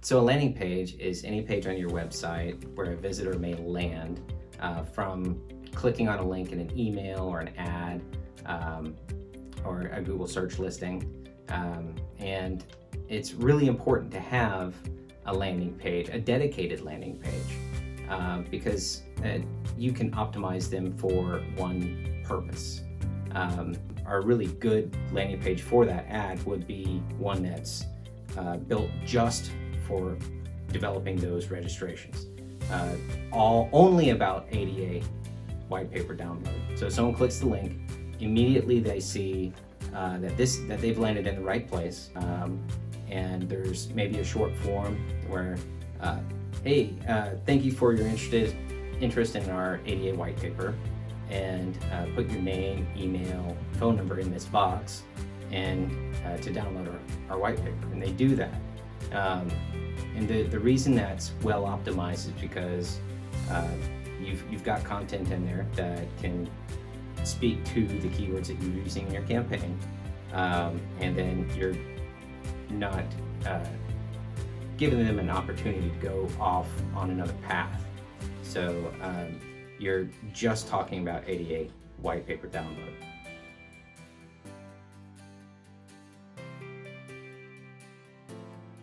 So a landing page is any page on your website where a visitor may land from clicking on a link in an email or an ad or a Google search listing. And it's really important to have a landing page, a dedicated landing page, because you can optimize them for one purpose. A really good landing page for that ad would be one that's built just for developing those registrations. Only about ADA white paper download. So if someone clicks the link, immediately they see that they've landed in the right place, and there's maybe a short form where, hey, thank you for your interest in our ADA white paper, and put your name, email, phone number in this box, and to download our white paper. And they do that. And the reason that's well optimized is because you've got content in there that can speak to the keywords that you're using in your campaign, and then you're not giving them an opportunity to go off on another path. So you're just talking about ADA white paper download.